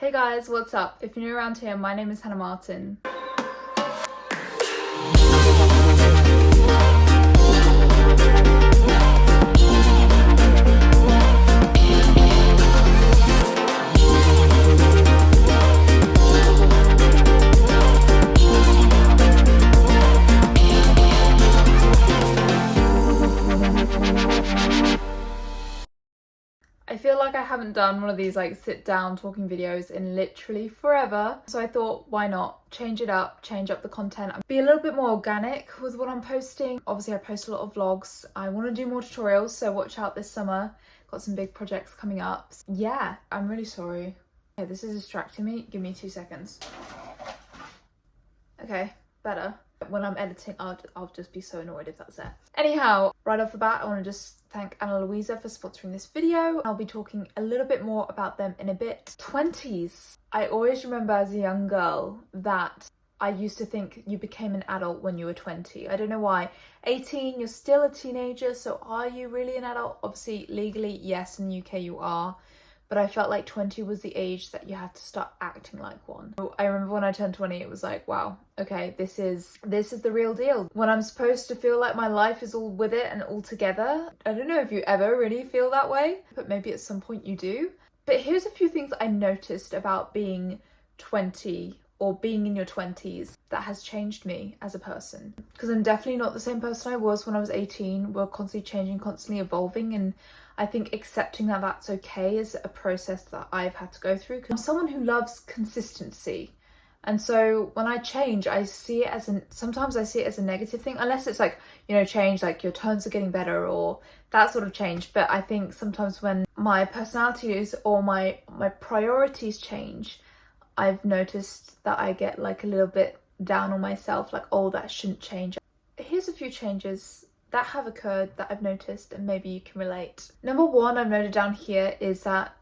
Hey guys, what's up? If you're new around here, my name is Hannah Martin. I feel like I haven't done one of these like sit down talking videos in literally forever. So I thought, why not change it up, change up the content, be a little bit more organic with what I'm posting. Obviously I post a lot of vlogs. I want to do more tutorials, so watch out this summer. Got some big projects coming up. Yeah, I'm really sorry. Okay, this is distracting me. Give me 2 seconds. Okay, better. When I'm editing, I'll just be so annoyed if that's it. Anyhow, right off the bat, I want to just thank Anna Louisa for sponsoring this video. I'll be talking a little bit more about them in a bit. 20s. I always remember as a young girl that I used to think you became an adult when you were 20. I don't know why. 18, you're still a teenager, so are you really an adult? Obviously, legally, yes, in the UK you are. But I felt like 20 was the age that you had to start acting like one. I remember when I turned 20, it was like, wow, okay, this is the real deal. When I'm supposed to feel like my life is all with it and all together. I don't know if you ever really feel that way, but maybe at some point you do. But here's a few things I noticed about being 20 or being in your 20s that has changed me as a person. Because I'm definitely not the same person I was when I was 18. We're constantly changing, constantly evolving, and I think accepting that that's okay is a process that I've had to go through. I'm someone who loves consistency. And so when I change, I see it as sometimes I see it as a negative thing, unless it's like, you know, change, like your tones are getting better or that sort of change. But I think sometimes when my personalities or my priorities change, I've noticed that I get like a little bit down on myself, like, oh, that shouldn't change. Here's a few changes that have occurred that I've noticed and maybe you can relate. Number one I've noted down here is that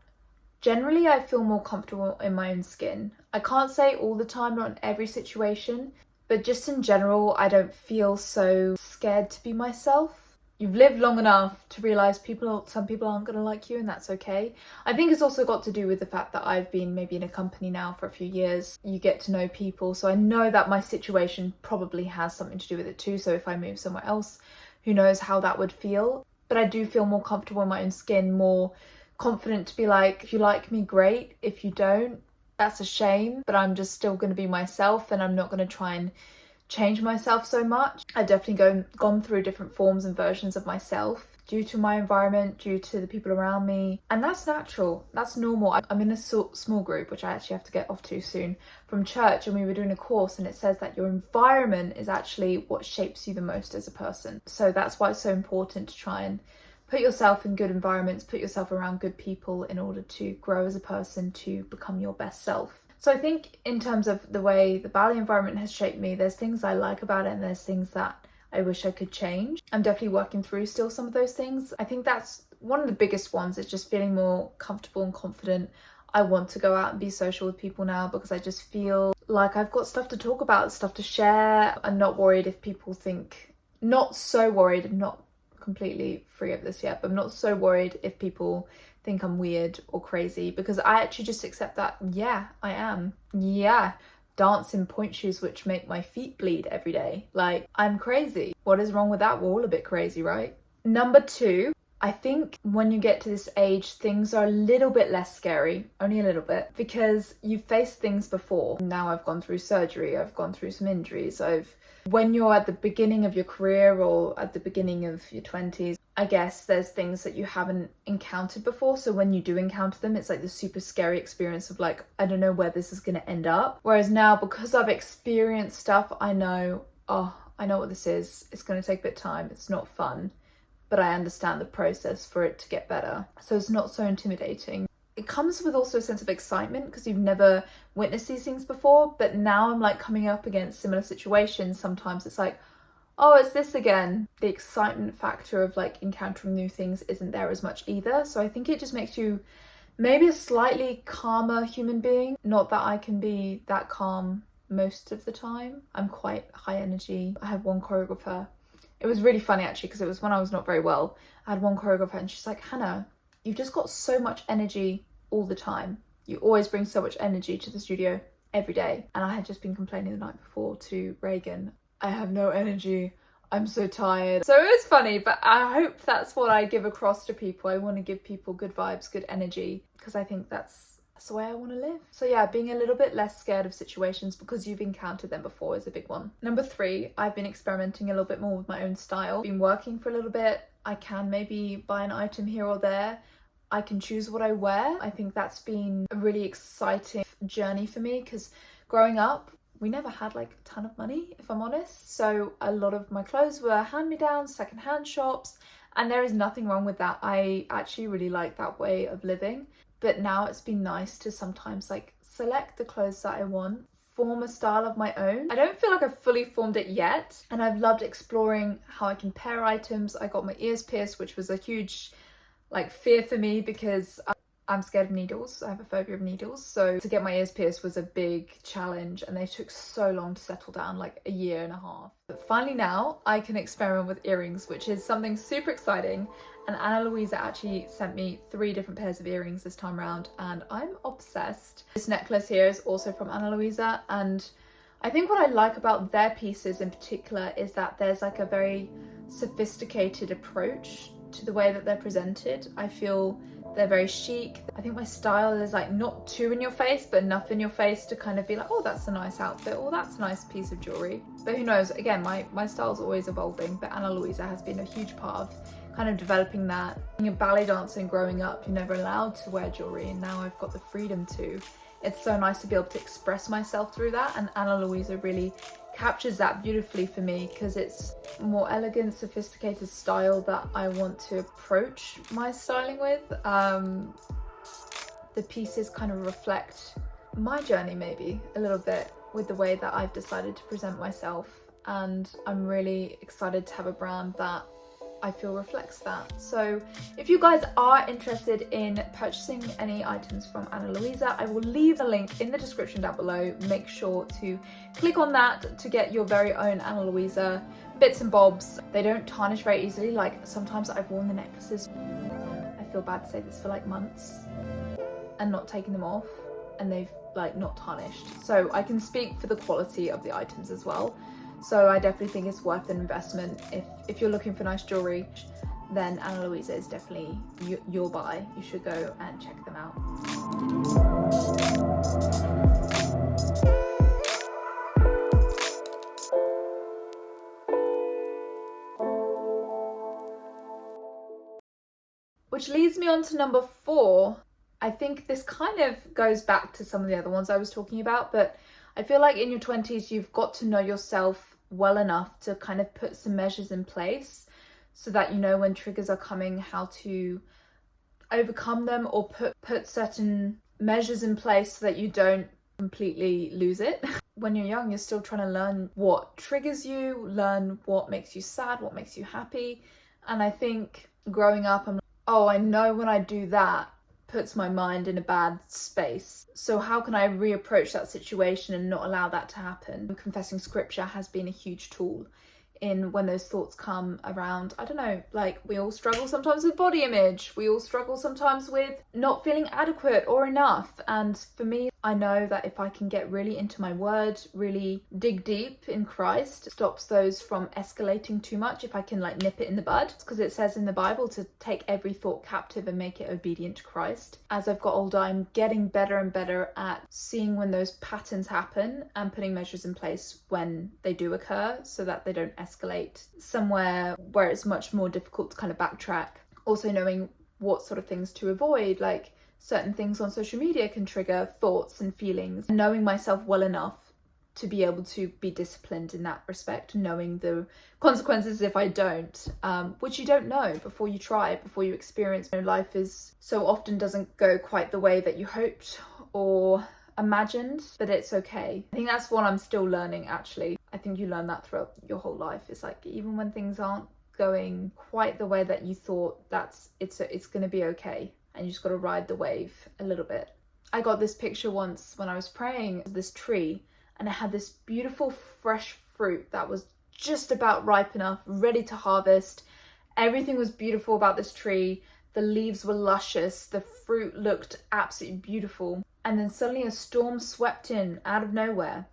generally I feel more comfortable in my own skin. I can't say all the time, not in every situation, but just in general I don't feel so scared to be myself. You've lived long enough to realise some people aren't going to like you, and that's okay. I think it's also got to do with the fact that I've been maybe in a company now for a few years. You get to know people, so I know that my situation probably has something to do with it too. So if I move somewhere else, who knows how that would feel. But I do feel more comfortable in my own skin, more confident to be like, if you like me, great. If you don't, that's a shame, but I'm just still going to be myself and I'm not going to try and change myself so much. I've definitely gone through different forms and versions of myself due to my environment, due to the people around me, and that's natural, that's normal. I'm in a small group, which I actually have to get off to soon, from church, and we were doing a course and it says that your environment is actually what shapes you the most as a person. So that's why it's so important to try and put yourself in good environments, put yourself around good people in order to grow as a person, to become your best self. So I think in terms of the way the Bali environment has shaped me, there's things I like about it and there's things that I wish I could change. I'm definitely working through still some of those things. I think that's one of the biggest ones, is just feeling more comfortable and confident. I want to go out and be social with people now because I just feel like I've got stuff to talk about, stuff to share. I'm not worried if people think, not so worried, I'm not completely free of this yet, but I'm not so worried if people think I'm weird or crazy, because I actually just accept that, yeah, I am. Yeah, dance in point shoes which make my feet bleed every day. Like, I'm crazy. What is wrong with that? We're all a bit crazy, right? Number two, I think when you get to this age, things are a little bit less scary, only a little bit, because you've faced things before. Now I've gone through surgery, I've gone through some injuries, when you're at the beginning of your career or at the beginning of your 20s, I guess there's things that you haven't encountered before. So when you do encounter them, it's like the super scary experience of like, I don't know where this is going to end up. Whereas now, because I've experienced stuff, I know what this is. It's going to take a bit of time. It's not fun, but I understand the process for it to get better. So it's not so intimidating. It comes with also a sense of excitement because you've never witnessed these things before. But now I'm like coming up against similar situations. Sometimes it's like, oh, it's this again. The excitement factor of like encountering new things isn't there as much either. So I think it just makes you maybe a slightly calmer human being. Not that I can be that calm most of the time. I'm quite high energy. I had one choreographer. It was really funny actually, because it was when I was not very well. I had one choreographer and she's like, Hannah, you've just got so much energy all the time. You always bring so much energy to the studio every day. And I had just been complaining the night before to Reagan, I have no energy, I'm so tired. So it was funny, but I hope that's what I give across to people. I want to give people good vibes, good energy, because I think that's the way I want to live. So yeah, being a little bit less scared of situations because you've encountered them before is a big one. Number 3, I've been experimenting a little bit more with my own style. Been working for a little bit. I can maybe buy an item here or there. I can choose what I wear. I think that's been a really exciting journey for me, because growing up, we never had like a ton of money, if I'm honest. So a lot of my clothes were hand-me-downs, secondhand shops, and there is nothing wrong with that. I actually really like that way of living. But now it's been nice to sometimes like select the clothes that I want, form a style of my own. I don't feel like I've fully formed it yet, and I've loved exploring how I can pair items. I got my ears pierced, which was a huge like fear for me because I'm scared of needles. I have a phobia of needles. So to get my ears pierced was a big challenge, and they took so long to settle down, like a year and a half. But finally now I can experiment with earrings, which is something super exciting. And Ana Luisa actually sent me 3 different pairs of earrings this time around, and I'm obsessed. This necklace here is also from Ana Luisa, and I think what I like about their pieces in particular is that there's like a very sophisticated approach to the way that they're presented. I feel they're very chic. I think my style is like not too in your face, but enough in your face to kind of be like, oh, that's a nice outfit, or that's a nice piece of jewelry. But who knows, again, my style's always evolving, but Ana Luisa has been a huge part of kind of developing that. Being a ballet dancer and growing up, you're never allowed to wear jewelry, and now I've got the freedom to. It's so nice to be able to express myself through that, and Ana Luisa really captures that beautifully for me, because it's more elegant, sophisticated style that I want to approach my styling with. The pieces kind of reflect my journey maybe a little bit with the way that I've decided to present myself, and I'm really excited to have a brand that I feel reflects that. So if you guys are interested in purchasing any items from Ana Luisa, I will leave a link in the description down below. Make sure to click on that to get your very own Ana Luisa bits and bobs. They don't tarnish very easily. Like sometimes I've worn the necklaces, I feel bad to say this, for like months and not taking them off, and they've like not tarnished. So I can speak for the quality of the items as well. So I definitely think it's worth an investment. If you're looking for nice jewelry, then Ana Luisa is definitely your buy. You should go and check them out. Which leads me on to number 4. I think this kind of goes back to some of the other ones I was talking about, but I feel like in your 20s, you've got to know yourself well enough to kind of put some measures in place so that you know when triggers are coming, how to overcome them, or put certain measures in place so that you don't completely lose it. When you're young, you're still trying to learn what triggers you, learn what makes you sad, what makes you happy. And I think growing up, I'm like, oh, I know when I do that, puts my mind in a bad space. So how can I reapproach that situation and not allow that to happen? Confessing scripture has been a huge tool in when those thoughts come around. I don't know, like we all struggle sometimes with body image. We all struggle sometimes with not feeling adequate or enough. And for me, I know that if I can get really into my word, really dig deep in Christ, it stops those from escalating too much. If I can like nip it in the bud, because it says in the Bible to take every thought captive and make it obedient to Christ. As I've got older, I'm getting better and better at seeing when those patterns happen and putting measures in place when they do occur so that they don't escalate somewhere where it's much more difficult to kind of backtrack. Also knowing what sort of things to avoid, like certain things on social media can trigger thoughts and feelings. Knowing myself well enough to be able to be disciplined in that respect, knowing the consequences if I don't, which you don't know before you try, before you experience. Life is so often doesn't go quite the way that you hoped or imagined, but it's okay. I think that's what I'm still learning, actually. I think you learn that throughout your whole life. It's like, even when things aren't going quite the way that you thought, it's going to be okay. And you just got to ride the wave a little bit. I got this picture once when I was praying of this tree, and it had this beautiful fresh fruit that was just about ripe enough, ready to harvest. Everything was beautiful about this tree. The leaves were luscious. The fruit looked absolutely beautiful. And then suddenly a storm swept in out of nowhere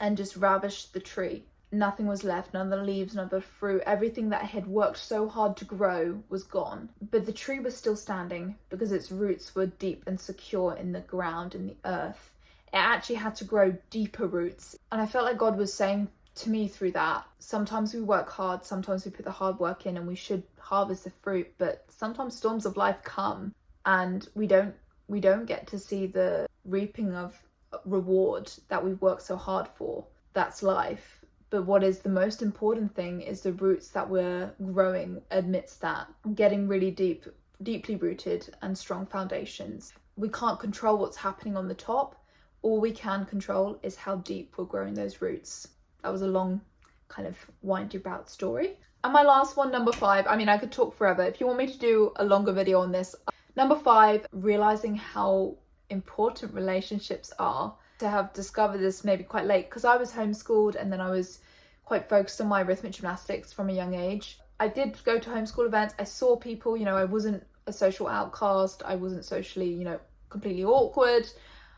and just ravished the tree. Nothing was left, none of the leaves, none of the fruit, everything that had worked so hard to grow was gone. But the tree was still standing because its roots were deep and secure in the ground, in the earth. It actually had to grow deeper roots. And I felt like God was saying to me through that, sometimes we work hard, sometimes we put the hard work in and we should harvest the fruit, but sometimes storms of life come and we don't get to see the reaping of reward that we've worked so hard for. That's life. But what is the most important thing is the roots that we're growing amidst that, getting really deeply rooted and strong foundations. We can't control what's happening on the top. All we can control is how deep we're growing those roots. That was a long, kind of windy about story. And my last one, number 5, I mean, I could talk forever. If you want me to do a longer video on this. Number 5, realizing how important relationships are. To have discovered this maybe quite late, because I was homeschooled and then I was quite focused on my rhythmic gymnastics from a young age. I did go to homeschool events. I saw people, I wasn't a social outcast. I wasn't socially, completely awkward.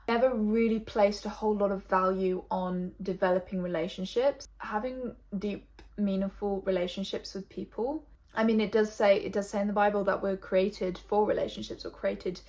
Never really placed a whole lot of value on developing relationships, having deep, meaningful relationships with people. I mean, it does say in the Bible that we're created for relationships, we're created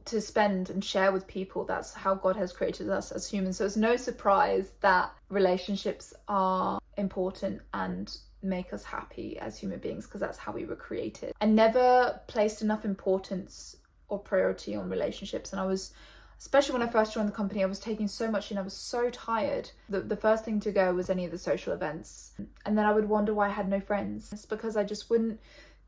to spend and share with people. That's how God has created us as humans. So it's no surprise that relationships are important and make us happy as human beings, because that's how we were created. I never placed enough importance or priority on relationships, and I was, especially when I first joined the company, I was taking so much in. I was so tired. The first thing to go was any of the social events, and then I would wonder why I had no friends. It's because I just wouldn't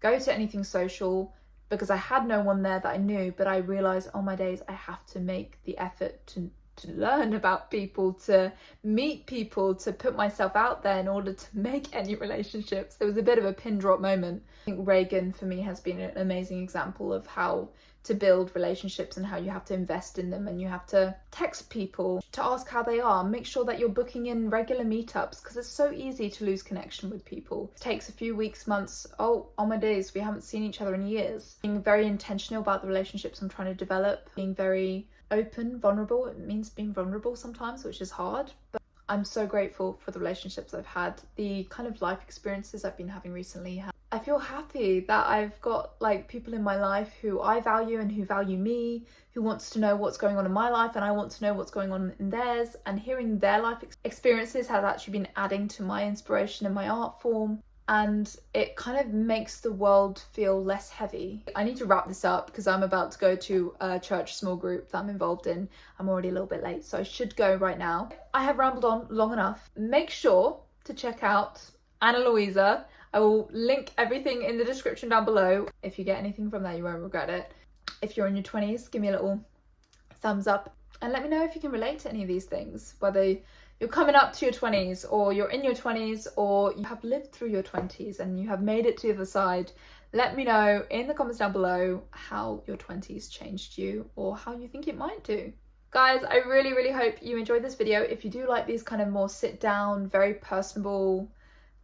go to anything social, because I had no one there that I knew. But I realized, oh my days, I have to make the effort to learn about people, to meet people, to put myself out there in order to make any relationships. There was a bit of a pin drop moment. I think Reagan for me has been an amazing example of how to build relationships and how you have to invest in them, and you have to text people to ask how they are. Make sure that you're booking in regular meetups, because it's so easy to lose connection with people. It takes a few weeks, months. Oh my days, we haven't seen each other in years. Being very intentional about the relationships I'm trying to develop, being very open, vulnerable. It means being vulnerable sometimes, which is hard, but I'm so grateful for the relationships I've had, the kind of life experiences I've been having recently. I feel happy that I've got people in my life who I value and who value me, who wants to know what's going on in my life and I want to know what's going on in theirs, and hearing their life experiences has actually been adding to my inspiration and my art form. And it kind of makes the world feel less heavy. I need to wrap this up because I'm about to go to a church small group that I'm involved in. I'm already a little bit late, so I should go right now. I have rambled on long enough. Make sure to check out Anna Louisa. I will link everything in the description down below. If you get anything from there, you won't regret it. If you're in your 20s, give me a little thumbs up and let me know if you can relate to any of these things, whether you're coming up to your 20s or you're in your 20s or you have lived through your 20s and you have made it to the other side. Let me know in the comments down below how your 20s changed you or how you think it might do. Guys, I really, really hope you enjoyed this video. If you do like these kind of more sit down, very personable,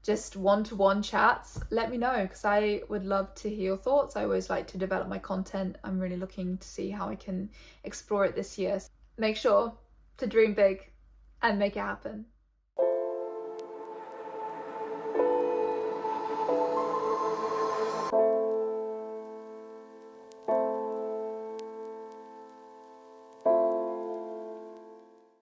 just one-to-one chats, let me know, because I would love to hear your thoughts. I always like to develop my content. I'm really looking to see how I can explore it this year. Make sure to dream big and make it happen.